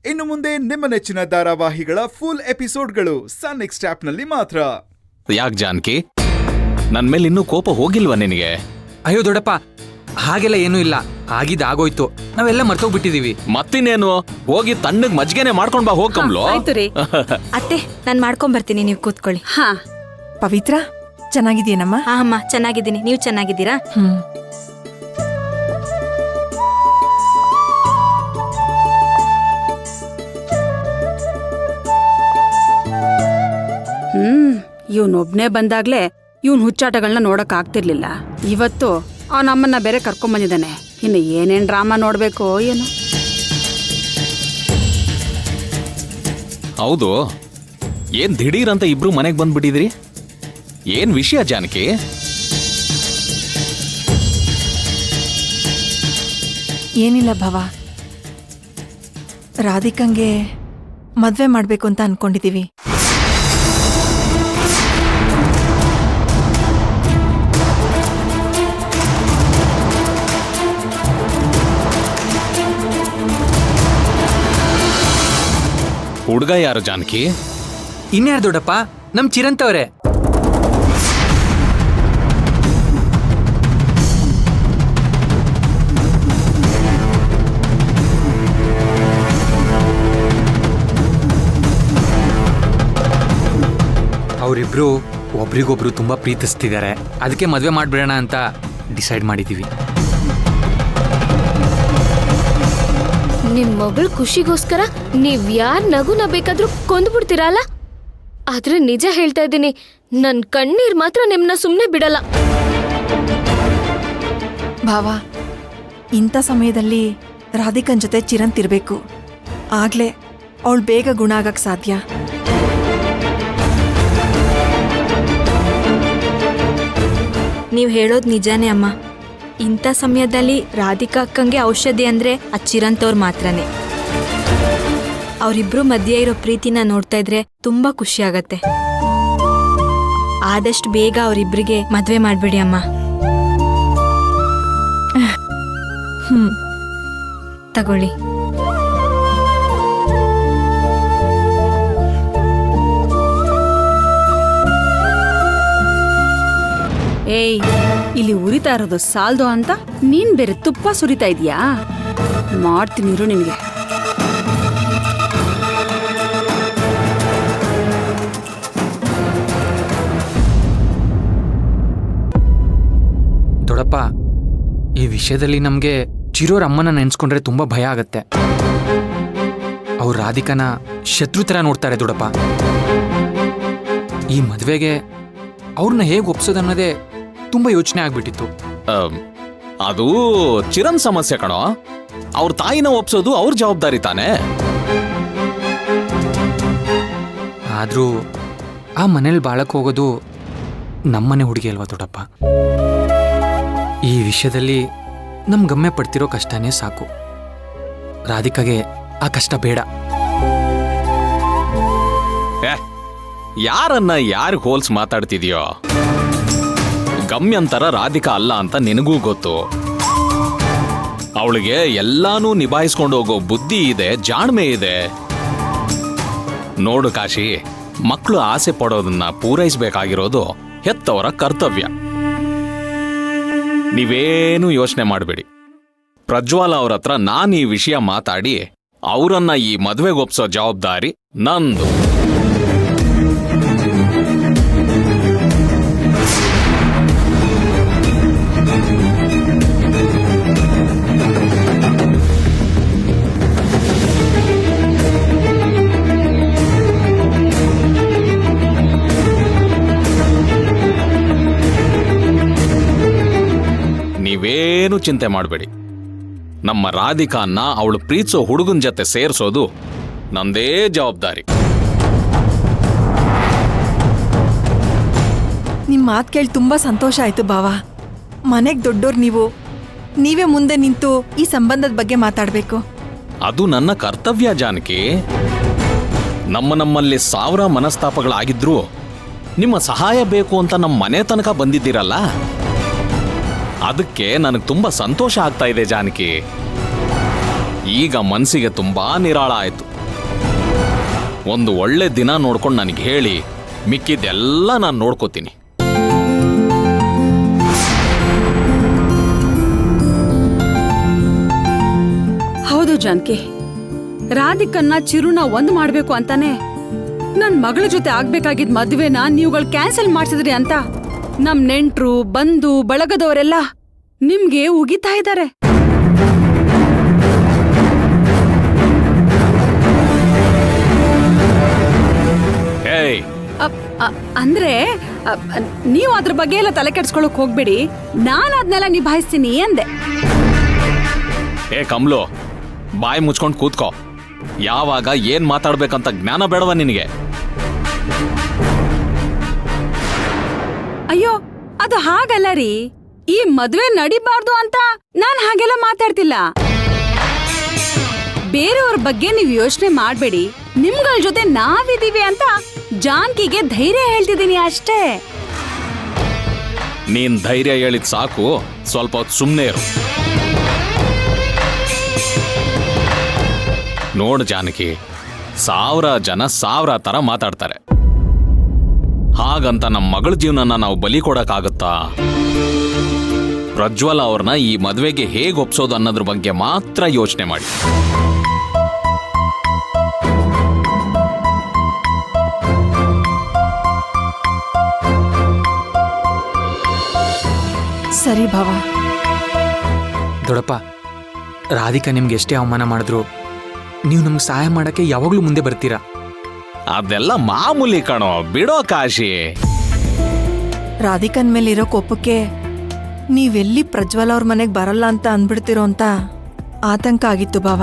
ಇನ್ನು ಮುಂದೆ ನಿಮ್ಮ ನೆಚ್ಚಿನ ಧಾರಾವಾಹಿಗಳ ಫುಲ್ ಎಪಿಸೋಡ್ಗಳು ಸನ್ ನೆಕ್ಸ್ಟ್ ಆಪ್ನಲ್ಲಿ ಮಾತ್ರ. ಯಾಕೆ ಜಾನಕಿ, ನನ್ ಮೇಲೆ ಇನ್ನೂ ಕೋಪ ಹೋಗಿಲ್ವಾ ನಿನಗೆ? ಅಯ್ಯೋ ದೊಡ್ಡಪ್ಪ, ಹಾಗೆಲ್ಲ ಏನೂ ಇಲ್ಲ. ಆಗಿದ್ದಾಗೋಯ್ತು, ನಾವೆಲ್ಲ ಮರ್ತೋಗ್ಬಿಟ್ಟಿದೀವಿ. ಮತ್ತಿನ್ನೇನು, ಹೋಗಿ ತಣ್ಣಗ್ ಮಜ್ಗೆನೆ ಮಾಡ್ಕೊಂಡ್ ಬಾ. ಹೋಗ್ಕಂಬ್ಲು. ಅತ್ತೆ, ನಾನ್ ಮಾಡ್ಕೊಂಡ್ ಬರ್ತೀನಿ, ನೀವು ಕೂತ್ಕೊಳ್ಳಿ. ಹಾ ಪವಿತ್ರ, ಚೆನ್ನಾಗಿದ್ದೀನಮ್ಮ? ಹಾ ಅಮ್ಮ, ಚೆನ್ನಾಗಿದ್ದೀನಿ. ನೀವು ಚೆನ್ನಾಗಿದ್ದೀರಾ? ಇವನೊಬ್ನೇ ಬಂದಾಗ್ಲೇ ಇವನ್ ಹುಚ್ಚಾಟಗಳನ್ನ ನೋಡಕ್ ಆಗ್ತಿರ್ಲಿಲ್ಲ. ಇವತ್ತು ಅವನಮ್ಮನ್ನ ಬೇರೆ ಕರ್ಕೊಂಬಂದಿದ್ದಾನೆ. ಇನ್ನು ಏನೇನ್ ಡ್ರಾಮಾ ನೋಡ್ಬೇಕೋ ಏನೋ. ಹೌದು, ಏನ್ ದಿಢೀರ್ ಅಂತ ಇಬ್ರು ಮನೆಗ್ ಬಂದ್ಬಿಟ್ಟಿದ್ರಿ? ಏನ್ ವಿಷಯ ಜಾನಕಿ? ಏನಿಲ್ಲ ಭವ, ರಾಧಿಕಂಗೆ ಮದ್ವೆ ಮಾಡ್ಬೇಕು ಅಂತ ಅನ್ಕೊಂಡಿದೀವಿ. ಹುಡ್ಗ ಯಾರು ಜಾನಕಿ? ಇನ್ಯಾರು ದೊಡ್ಡಪ್ಪ, ನಮ್ ಚಿರಂತವ್ರೆ. ಅವರಿಬ್ರು ಒಬ್ರಿಗೊಬ್ರು ತುಂಬಾ ಪ್ರೀತಿಸ್ತಿದ್ದಾರೆ. ಅದಕ್ಕೆ ಮದ್ವೆ ಮಾಡ್ಬಿಡೋಣ ಅಂತ ಡಿಸೈಡ್ ಮಾಡಿದೀವಿ. ನಿಮ್ ಮಗಳ ಖುಷಿಗೋಸ್ಕರ ನೀವ್ ಯಾರ್ ನಗುನ ಬೇಕಾದ್ರೂ ಕೊಂದ್ಬಿಡ್ತೀರಲ್ಲ. ಆದ್ರೆ ನಿಜ ಹೇಳ್ತಾ ಇದ್ದೀನಿ, ನನ್ ಕಣ್ಣೀರ್ ಮಾತ್ರ ನಿಮ್ನ ಸುಮ್ನೆ ಬಿಡಲ್ಲ. ಭಾವ, ಇಂಥ ಸಮಯದಲ್ಲಿ ರಾಧಿಕನ್ ಜೊತೆ ಚಿರಂತ್ ಇರ್ಬೇಕು. ಆಗ್ಲೇ ಅವಳು ಬೇಗ ಗುಣ ಆಗಕ್ ಸಾಧ್ಯ. ನೀವ್ ಹೇಳೋದ್ ನಿಜಾನೇ ಅಮ್ಮ. ಇಂಥ ಸಮಯದಲ್ಲಿ ರಾಧಿಕಾ ಅಕ್ಕಂಗೆ ಔಷಧಿ ಅಂದ್ರೆ ಚಿರಂತವ್ರು ಮಾತ್ರನೇ. ಅವರಿಬ್ರು ಮಧ್ಯೆ ಇರೋ ಪ್ರೀತಿನ ನೋಡ್ತಾ ಇದ್ರೆ ತುಂಬಾ ಖುಷಿ ಆಗತ್ತೆ. ಆದಷ್ಟು ಬೇಗ ಅವರಿಬ್ರಿಗೆ ಮದ್ವೆ ಮಾಡ್ಬಿಡಿ ಅಮ್ಮ. ತಗೊಳ್ಳಿ. ಏಯ್, ಇಲ್ಲಿ ಉರಿತಾ ಇರೋದು ಸಾಲ್ದು ಅಂತ ನೀನ್ ಬೇರೆ ತುಪ್ಪ ಸುರಿತಾ ಇದೀಯಾ? ಮಾಡ್ತೀನಿರು ನಿನಗೆ. ದೊಡ್ಡಪ್ಪ, ಈ ವಿಷಯದಲ್ಲಿ ನಮ್ಗೆ ಚಿರೋರ್ ಅಮ್ಮನ ನೆನ್ಸ್ಕೊಂಡ್ರೆ ತುಂಬಾ ಭಯ ಆಗತ್ತೆ. ಅವ್ರು ರಾಧಿಕನ ಶತ್ರು ತರ ನೋಡ್ತಾರೆ ದೊಡ್ಡಪ್ಪ. ಈ ಮದ್ವೆಗೆ ಅವ್ರನ್ನ ಹೇಗೆ ಒಪ್ಸೋದನ್ನೋದೇ ತುಂಬಾ ಯೋಚನೆ ಆಗ್ಬಿಟ್ಟಿತ್ತು. ಅದು ಚಿರನ್ ಸಮಸ್ಯೆ ಕಣೋ. ಅವ್ರ ತಾಯಿನ ಒಪ್ಸೋದು ಅವ್ರ ಜವಾಬ್ದಾರಿ ತಾನೆ. ಆದ್ರೂ ಆ ಮನೇಲಿ ಬಾಳಕ್ ಹೋಗೋದು ನಮ್ಮನೆ ಹುಡುಗಿ ಅಲ್ವಾ ದೊಡ್ಡಪ್ಪ. ಈ ವಿಷಯದಲ್ಲಿ ನಮ್ ಗಮ್ಯ ಪಡ್ತಿರೋ ಕಷ್ಟನೇ ಸಾಕು. ರಾಧಿಕಾಗೆ ಆ ಕಷ್ಟ ಬೇಡ. ಯಾರನ್ನ ಯಾರಿಗೆ ಹೋಲ್ಸ್ ಮಾತಾಡ್ತಿದ್ಯೋ? ಗಮ್ಯಂತರ ರಾಧಿಕಾ ಅಲ್ಲ ಅಂತ ನಿನಗೂ ಗೊತ್ತು. ಅವಳಿಗೆ ಎಲ್ಲಾನು ನಿಭಾಯಿಸ್ಕೊಂಡು ಹೋಗೋ ಬುದ್ಧಿ ಇದೆ, ಜಾಣ್ಮೆ ಇದೆ. ನೋಡು ಕಾಶಿ, ಮಕ್ಕಳು ಆಸೆ ಪಡೋದನ್ನ ಪೂರೈಸಬೇಕಾಗಿರೋದು ಹೆತ್ತವರ ಕರ್ತವ್ಯ. ನೀವೇನು ಯೋಚನೆ ಮಾಡಬೇಡಿ. ಪ್ರಜ್ವಾಲ ಅವ್ರ ಹತ್ರ ನಾನು ಈ ವಿಷಯ ಮಾತಾಡಿ ಅವರನ್ನ ಈ ಮದುವೆಗೆ ಒಪ್ಸೋ ಜವಾಬ್ದಾರಿ ನಂದು. ನೀವೇನು ಚಿಂತೆ ಮಾಡಬೇಡಿ. ನಮ್ಮ ರಾಧಿಕಾನ್ನ ಅವಳು ಪ್ರೀತಿಸೋ ಹುಡುಗನ ಜೊತೆ ಸೇರಿಸೋದು ನಂದೇ ಜವಾಬ್ದಾರಿ. ನಿಮ್ ಮಾತ್ ಕೇಳಿ ತುಂಬಾ ಸಂತೋಷ ಆಯ್ತು ಭಾವ. ಮನೆಗ್ ದೊಡ್ಡೋರ್ ನೀವು, ನೀವೇ ಮುಂದೆ ನಿಂತು ಈ ಸಂಬಂಧದ ಬಗ್ಗೆ ಮಾತಾಡ್ಬೇಕು. ಅದು ನನ್ನ ಕರ್ತವ್ಯ ಜಾನಕಿ. ನಮ್ಮಲ್ಲಿ 1000 ಮನಸ್ತಾಪಗಳಾಗಿದ್ರು ನಿಮ್ಮ ಸಹಾಯ ಬೇಕು ಅಂತ ನಮ್ಮ ಮನೆ ತನಕ ಬಂದಿದ್ದೀರಲ್ಲ, ಅದಕ್ಕೆ ನನಗೆ ತುಂಬಾ ಸಂತೋಷ ಆಗ್ತಾ ಇದೆ ಜಾನಕಿ. ಈಗ ಮನಸ್ಸಿಗೆ ತುಂಬಾ ನಿರಾಳ ಆಯ್ತು. ಒಂದು ಒಳ್ಳೆ ದಿನ ನೋಡ್ಕೊಂಡು ನನಗೆ ಹೇಳಿ, ಮಿಕ್ಕಿದ್ದೆಲ್ಲ ನಾನು ನೋಡ್ಕೋತೀನಿ. ಹೌದು ಜಾನಕಿ, ರಾಧಿಕನ್ನ ಚಿರುನ ಒಂದ್ ಮಾಡ್ಬೇಕು ಅಂತಾನೆ ನನ್ ಮಗಳ ಜೊತೆ ಆಗ್ಬೇಕಾಗಿದ್ ಮದ್ವೆನ ನೀವುಗಳು ಕ್ಯಾನ್ಸಲ್ ಮಾಡ್ಸಿದ್ರಿ ಅಂತ ನಮ್ ನೆಂಟ್ರು ಬಂಧು ಬಳಗದವರೆಲ್ಲ ನಿಮ್ಗೆ ಉಗಿತಾ ಇದ್ದಾರೆ. ಏಯ್, ಅಂದ್ರೆ ನೀವು ಅದ್ರ ಬಗ್ಗೆ ಎಲ್ಲ ತಲೆ ಕೆಡ್ಸ್ಕೊಳಕ್ ಹೋಗ್ಬೇಡಿ, ನಾನು ಅದನ್ನೆಲ್ಲ ನಿಭಾಯಿಸ್ತೀನಿ ಅಂದೆ. ಏ ಕಮ್ಲು, ಬಾಯಿ ಮುಚ್ಕೊಂಡು ಕೂತ್ಕೋ. ಯಾವಾಗ ಏನ್ ಮಾತಾಡ್ಬೇಕಂತ ಜ್ಞಾನ ಬೇಡವ ನಿನಗೆ? ಅಯ್ಯೋ, ಅದು ಹಾಗಲ್ಲ ರೀ. ಈ ಮದ್ವೆ ನಡಿಬಾರ್ದು ಅಂತ ನಾನ್ ಹಾಗೆಲ್ಲ ಮಾತಾಡ್ತಿಲ್ಲ. ಬೇರೆಯವ್ರ ಬಗ್ಗೆ ನೀವು ಯೋಚನೆ ಮಾಡ್ಬೇಡಿ, ನಿಮ್ಗಳ ಜೊತೆ ನಾವಿದೀವಿ ಅಂತ ಜಾನ್ಕಿಗೆ ಧೈರ್ಯ ಹೇಳ್ತಿದ್ದೀನಿ ಅಷ್ಟೇ. ನೀನ್ ಧೈರ್ಯ ಹೇಳಿದ್ ಸಾಕು, ಸ್ವಲ್ಪ ಹೊತ್ತು ಸುಮ್ಮನೆ ಇರು. ನೋಡು ಜಾನಕಿ, 1000 ಜನ 1000 ತರ ಮಾತಾಡ್ತಾರೆ. ಹಾಗಂತ ನಮ್ಮ ಮಗಳ ಜೀವನನ ನಾವು ಬಲಿ ಕೊಡಕ್ಕಾಗತ್ತಾ? ಪ್ರಜ್ವಲ ಅವ್ರನ್ನ ಈ ಮದ್ವೆಗೆ ಹೇಗೆ ಒಪ್ಸೋದು ಅನ್ನೋದ್ರ ಬಗ್ಗೆ ಮಾತ್ರ ಯೋಚನೆ ಮಾಡಿ. ಸರಿ ಭಾವ. ದೊಡ್ಡಪ್ಪ, ರಾಧಿಕಾ ನಿಮ್ಗೆ ಎಷ್ಟೇ ಅವಮಾನ ಮಾಡಿದ್ರು ನೀವು ನಮ್ಗೆ ಸಹಾಯ ಮಾಡಕ್ಕೆ ಯಾವಾಗ್ಲೂ ಮುಂದೆ ಬರ್ತೀರಾ. ಅದೆಲ್ಲ ಮಾಮೂಲಿ ಕಣೋ, ಬಿಡೋ ಕಾಶಿ. ರಾಧಿಕನ್ ಮೇಲಿರೋ ಕೋಪಕ್ಕೆ ನೀವೆಲ್ಲಿ ಪ್ರಜ್ವಲ ಅವ್ರ ಮನೆಗೆ ಬರಲ್ಲ ಅಂತ ಅಂದ್ಬಿಡ್ತಿರೋ ಅಂತ ಆತಂಕ ಆಗಿತ್ತು ಭಾವ.